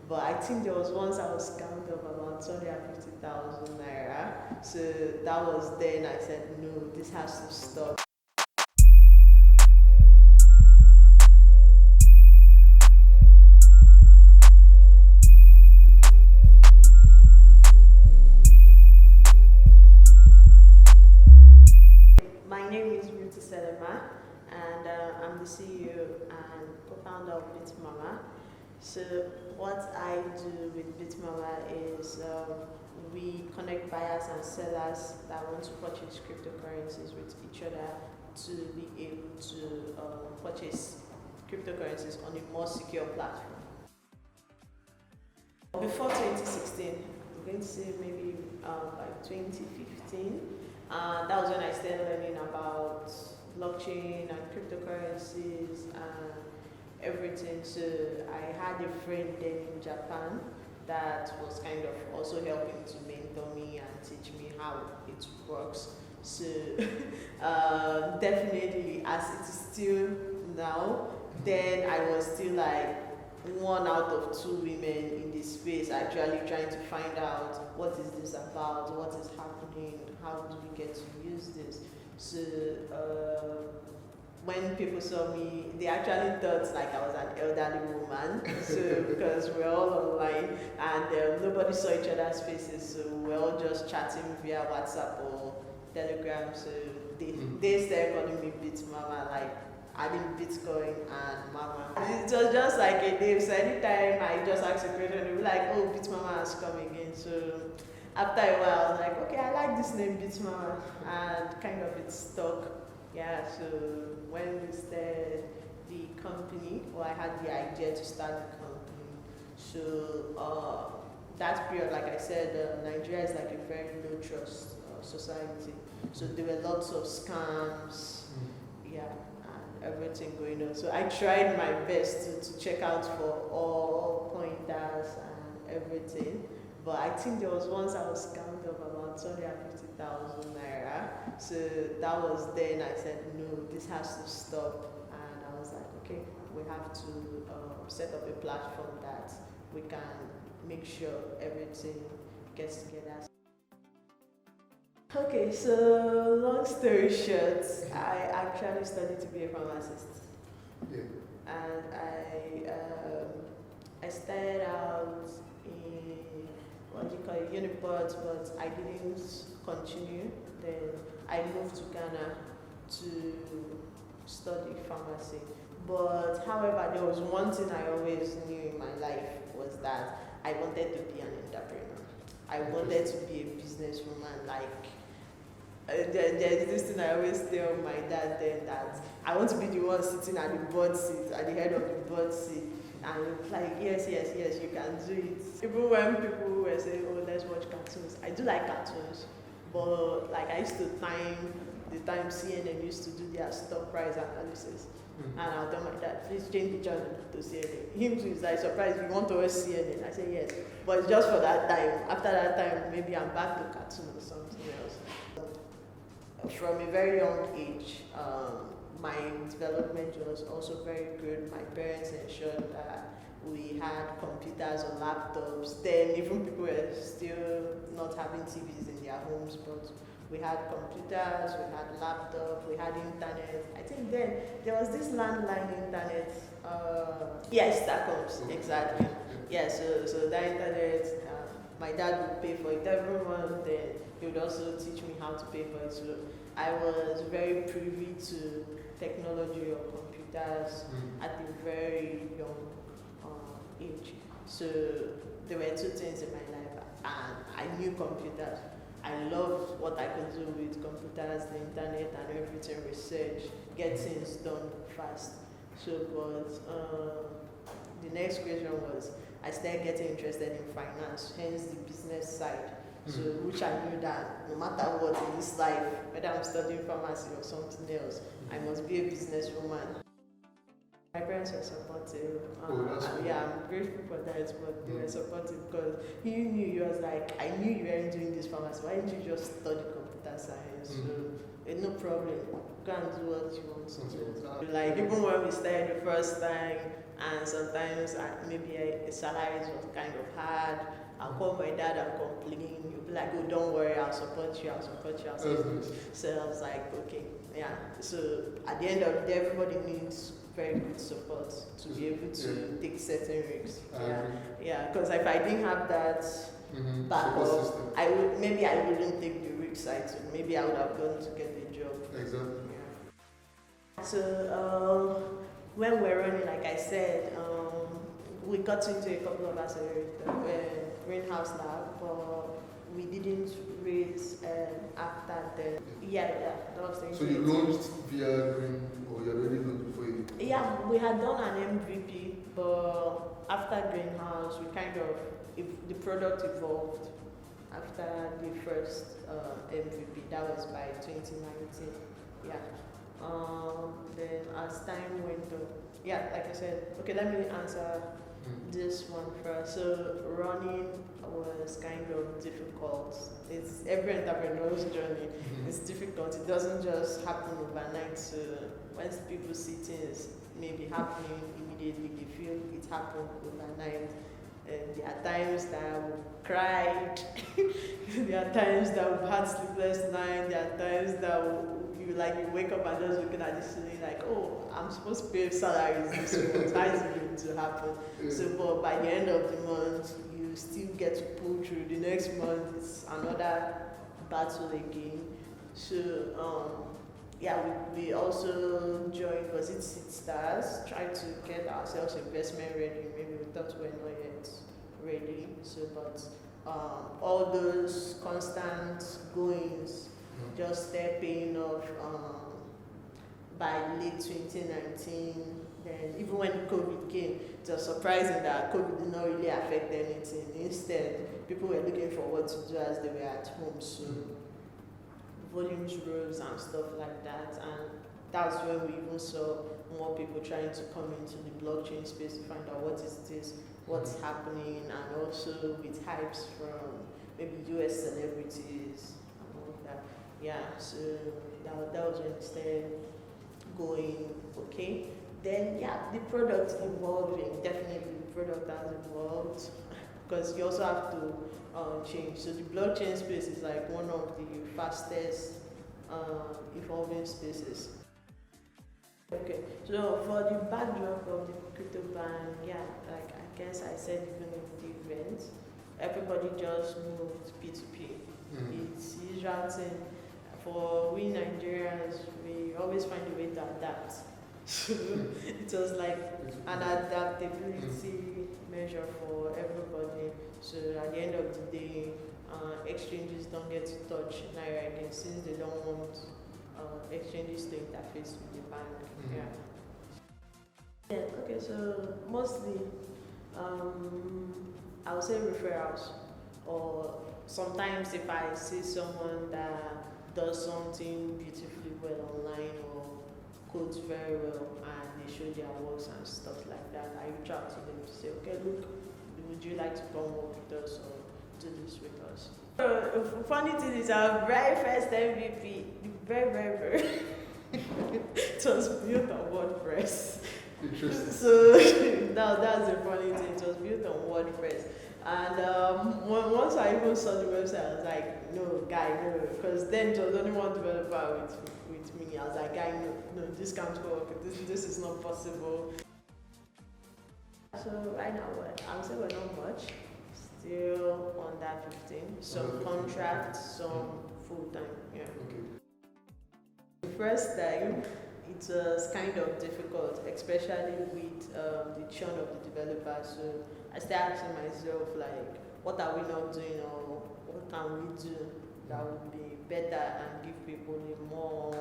But I think there was once I was scammed of about 250,000 naira. So that was then I said, no, this has to stop. My name is Ruth Iselema, and I'm the CEO and co-founder of Bitmama. So what I do with Bitmama is we connect buyers and sellers that want to purchase cryptocurrencies with each other to be able to purchase cryptocurrencies on a more secure platform. Before 2016, I'm going to say maybe by 2015, that was when I started learning about blockchain and cryptocurrencies and everything. So I had a friend then in Japan that was kind of also helping to mentor me and teach me how it works. So definitely, as it is still now, then I was still like one out of two women in this space actually trying to find out what is this about, what is happening, how do we get to use this. So when people saw me, they actually thought like I was an elderly woman. So because we're all online and nobody saw each other's faces, so we're all just chatting via WhatsApp or Telegram. So they started calling me Bitmama, like adding Bitcoin and Mama. It was just like a name. So anytime I just ask a question, they'll be like, "Oh, Bitmama has come again." So after a while, I was like, "Okay, I like this name Bitmama," and kind of it stuck. Yeah. So when we started the company, or I had the idea to start the company, so that period, like I said, Nigeria is like a very low trust society. So there were lots of scams. Yeah. Everything going on. So I tried my best to check out for all pointers and everything. But I think there was once I was scammed of about 250,000 naira. So that was then I said, no, this has to stop. And I was like, okay, we have to set up a platform that we can make sure everything gets together. Okay, so long story short, I actually studied to be a pharmacist. Yeah. And I started out in what do you call it, Uniport, but I didn't continue. Then I moved to Ghana to study pharmacy. But however, there was one thing I always knew in my life was that I wanted to be an entrepreneur. I wanted to be a businesswoman, like there's this thing I always tell my dad then, that I want to be the one sitting at the board seat, at the head of the board seat, and it's like, yes, you can do it. Even when people were saying, oh, let's watch cartoons, I do like cartoons, but like I used to time the time CNN used to do their stock price analysis. And I'll tell my dad, please change the channel to CNN. Him too is like surprised, you want to watch CNN? I say yes, but it's just for that time. After that time, maybe I'm back to cartoon or something else. From a very young age, my development was also very good. My parents ensured that we had computers or laptops. Then even people were still not having TVs in their homes, but we had computers, we had laptops, we had internet. I think then there was this landline internet. Yes, that comes, exactly. Yeah, so that internet, my dad would pay for it every month, then he would also teach me how to pay for it. So I was very privy to technology or computers at a very young age. So there were two things in my life, and I knew computers. I loved what I could do with computers, the internet, and everything, research, get things done fast. So, but the next question was, I started getting interested in finance, hence the business side. So, which I knew that no matter what in this life, whether I'm studying pharmacy or something else, I must be a businesswoman. My parents were supportive. Yeah, I'm grateful for that, but they were supportive because he knew, he was like, I knew you weren't doing this pharmacy. Why didn't you just study computer science? So, no problem. Go and do what you want to do. Like, even when we started the first time, and sometimes maybe salaries was kind of hard. I'll call my dad and complain. He'll be like, "Oh, don't worry, I'll support you. I'll support you." I'll support you. So I was like, "Okay, yeah." So at the end of the day, everybody needs very good support to be able to take certain risks. Yeah. Because if I didn't have that backup, I wouldn't take the risk. Maybe I would have gone to get a job. Exactly. Yeah. So when we're running, like I said, we got into a couple of greenhouse lab, but we didn't raise after the that was the. So you launched via Green, or you already launched before you? Yeah, we had done an MVP, but after greenhouse, we kind of the product evolved after the first MVP. That was by 2019. Yeah. Then as time went on, like I said, okay, let me answer this one first. So running was kind of difficult. It's every entrepreneur's journey. It's difficult. It doesn't just happen overnight. So when people see things maybe happening immediately, they feel it happened overnight. And there are times that we cried. There are times that we've had sleepless nights. There are times that you wake up and just looking at this ceiling like, oh, I'm supposed to pay salaries this month. How is it going to happen? So, but by the end of the month, you still get to pull through. The next month, it's another battle again. So, we also joined, was it Seed Stars, tried to get ourselves investment ready. Maybe we thought we're not yet ready. So, but all those constant goings just paying off by late 2019. Then even when COVID came, it was surprising that COVID did not really affect anything. Instead, people were looking for what to do as they were at home. So volumes rose and stuff like that. And that's when we even saw more people trying to come into the blockchain space to find out what is this, what's happening, and also with hypes from maybe US celebrities and all of that. Yeah, so that was when it started going okay. Then the product evolving, definitely the product has evolved because you also have to change. So the blockchain space is like one of the fastest evolving spaces. Okay, so for the backdrop of the crypto ban, like I guess I said even in the event, everybody just moved P2P. It's usual thing. For we Nigerians, we always find a way to adapt. So it was like an adaptability measure for everybody. So at the end of the day, exchanges don't get to touch Naira again since they don't want exchanges to interface with the bank. Okay, so mostly I would say referrals, or sometimes if I see someone that does something beautifully well online or codes very well and they show their works and stuff like that, I reach out to them to say, okay, look, would you like to come work with us or do this with us? Funny thing is, our very first MVP, very it was built on WordPress. Interesting. So that's the funny thing, it was built on WordPress. And once I even saw the website, I was like, no, because then it was only one developer with me. I was like, guy, no, this can't work, this is not possible. So right now, I would say we're not much, still under 15, some contracts, some full-time, Okay. The first time, it was kind of difficult, especially with the churn of the developers. So I started asking myself, like, what are we not doing, or what can we do that would be better and give people a more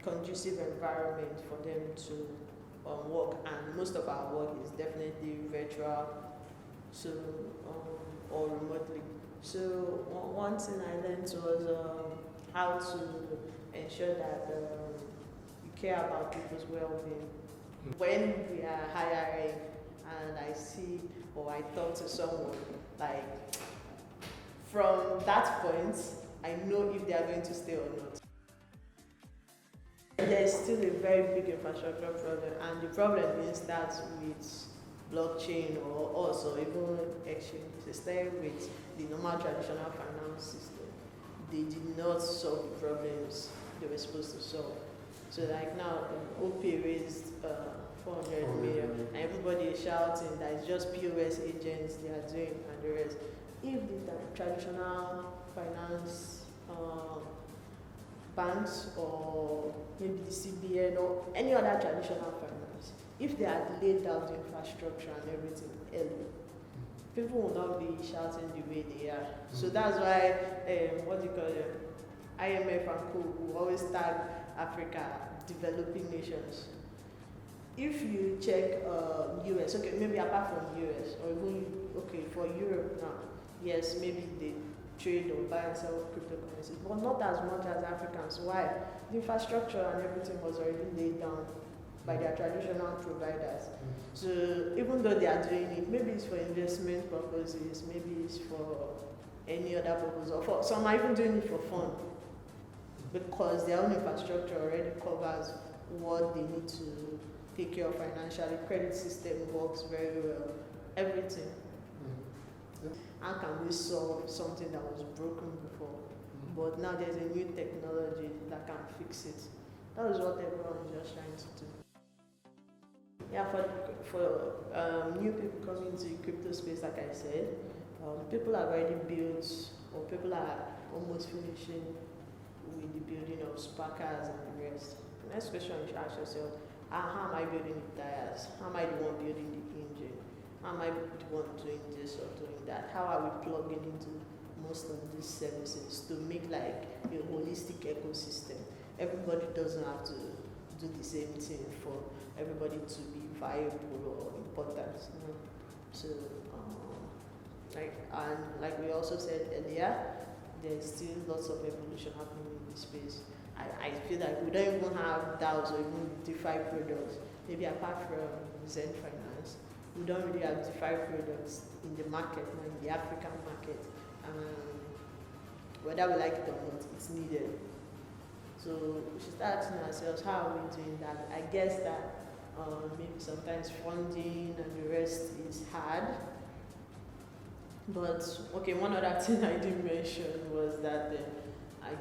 conducive environment for them to work. And most of our work is definitely virtual, so or remotely. So one thing I learned was how to ensure that you care about people's well-being. When we are hiring and I see or I talk to someone, like from that point, I know if they are going to stay or not. There's still a very big infrastructure problem, and the problem didn't start with blockchain or also even exchange. It started with the normal traditional finance system. They did not solve the problems they were supposed to solve. So like now, OP raised 400 million, and everybody is shouting that it's just POS agents they are doing and the rest. If the traditional finance banks or maybe the CBN or any other traditional finance, if they had laid out the infrastructure and everything early, people will not be shouting the way they are. So that's why, what do you call it, IMF and Co will always tag Africa developing nations. If you check US, okay, maybe apart from US, or even, okay, for Europe now, yes, maybe they trade or buy and sell cryptocurrencies, but not as much as Africans. Why? The infrastructure and everything was already laid down by their traditional providers. So even though they are doing it, maybe it's for investment purposes, maybe it's for any other purpose, or for some are even doing it for fun, because their own infrastructure already covers what they need to take care of financially. Credit system works very well, everything. How can we solve something that was broken before? But now there's a new technology that can fix it. That is what everyone is just trying to do. Yeah, for new people coming into the crypto space, like I said, people have already built, or people are almost finishing with the building of sparkers and the rest. The next question you should ask yourself, how am I building the tires? How am I the one building the engine? How am I the one doing this or doing that? How are we plugging into most of these services to make like a holistic ecosystem? Everybody doesn't have to do the same thing for everybody to be viable or important. You know? So, like we also said earlier, there's still lots of evolution happening in this space. I feel like we don't even have DAOs or even DeFi products. Maybe apart from Zen Finance, we don't really have DeFi products in the market, in the African market. Whether we like it or not, it's needed. So we should start asking ourselves, how are we doing that? I guess that maybe sometimes funding and the rest is hard. But okay, one other thing I didn't mention was that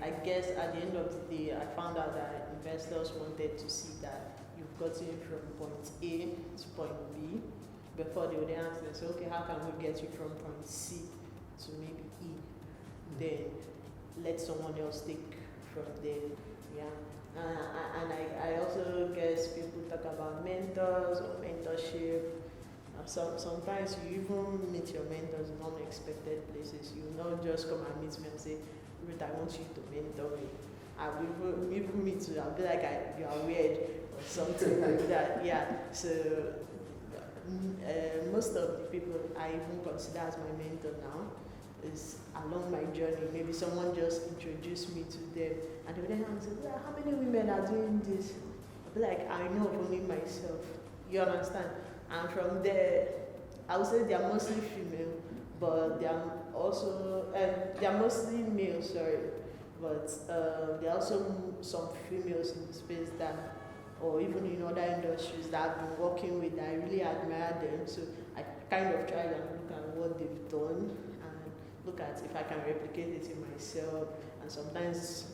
I guess at the end of the day, I found out that investors wanted to see that you've gotten from point A to point B before they would answer. So okay, how can we get you from point C to maybe E? Then let someone else take from there. Yeah. And I also guess people talk about mentors or mentorship. Sometimes you even meet your mentors in unexpected places. You will not just come and meet me and say, Ruth, I want you to mentor me. I will even meet you, I'll be like, you are weird or something like that. Yeah. So most of the people I even consider as my mentor now is along my journey. Maybe someone just introduced me to them and they would then say, well, how many women are doing this? I'll be like, I know of only myself. You understand? And from there, I would say they are mostly female, but they are also, they are mostly male, sorry, but there are also some females in the space that, or even in other industries that I've been working with, I really admire them. So I kind of try and look at what they've done and look at if I can replicate it in myself. And sometimes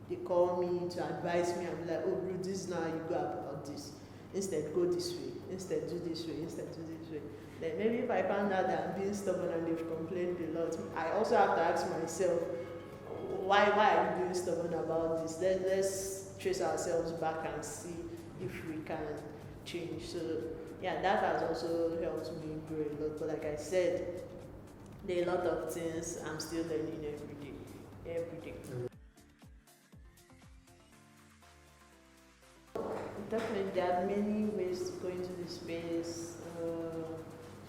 they call me to advise me and be like, oh, Ruth, this now you go about this. Instead, go this way. Instead, do this way. Instead, do this way. Then maybe if I found out that I'm being stubborn and they've complained a lot, I also have to ask myself, why are you being stubborn about this? Let's trace ourselves back and see if we can change. So yeah, that has also helped me grow a lot. But like I said, there are a lot of things I'm still learning every day. Definitely, there are many ways to go into this space.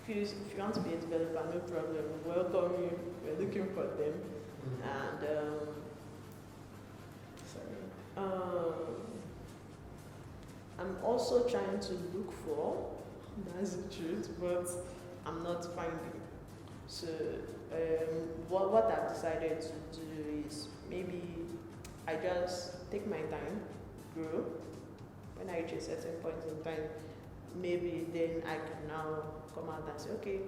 If you want to be a developer, no problem. Welcome you. We're looking for them. And I'm also trying to look for. That's the truth, but I'm not finding. So what I've decided to do is maybe I just take my time grow. When I reach a certain point in time, maybe then I can now come out and say, okay,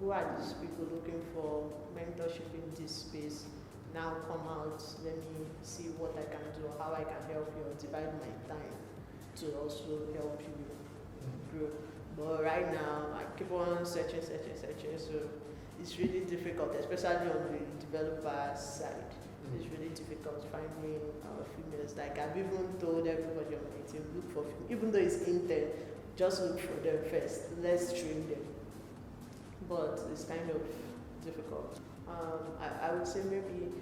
who are these people looking for mentorship in this space? Now come out, let me see what I can do, how I can help you, or divide my time to also help you grow. But right now, I keep on searching, so it's really difficult, especially on the developer side. It's really difficult finding females. Like I've even told everybody on my team, look for females. Even though it's intern, just look for them first. Let's train them. But it's kind of difficult. I would say maybe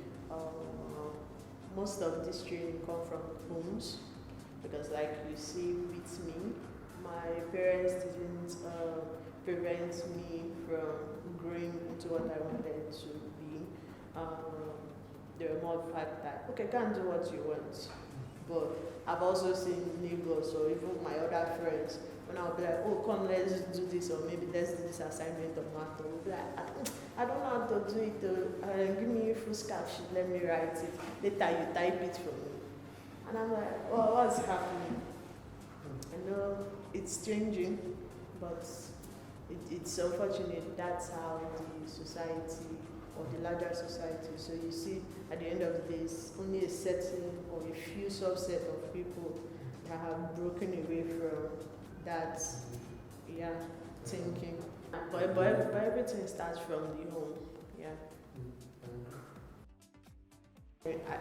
most of this training come from homes, because like you see with me, my parents didn't prevent me from growing into what I wanted to be. They were more the fact that, okay, go and do what you want. But I've also seen neighbors or even my other friends, when I'll be like, oh, come, let's do this, or maybe let's do this assignment of math. Or we'll be like, I don't know how to do it. Give me a full scap sheet, let me write it. Later, you type it for me. And I'm like, oh, what's happening? I know it's changing, but it's unfortunate. That's how the society or the larger society. So you see, at the end of the day, it's only a certain or a few subset of people that have broken away from that, thinking. But everything starts from the home,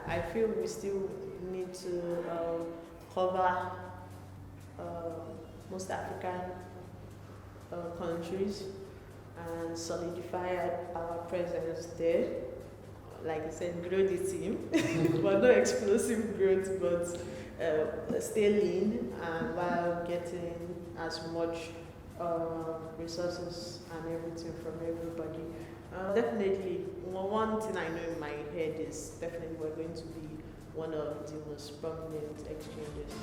I feel we still need to cover most African countries and solidify our presence there. Like I said, grow the team, but not explosive growth, but stay lean and while getting as much resources and everything from everybody. Definitely, one thing I know in my head is definitely we're going to be one of the most prominent exchanges.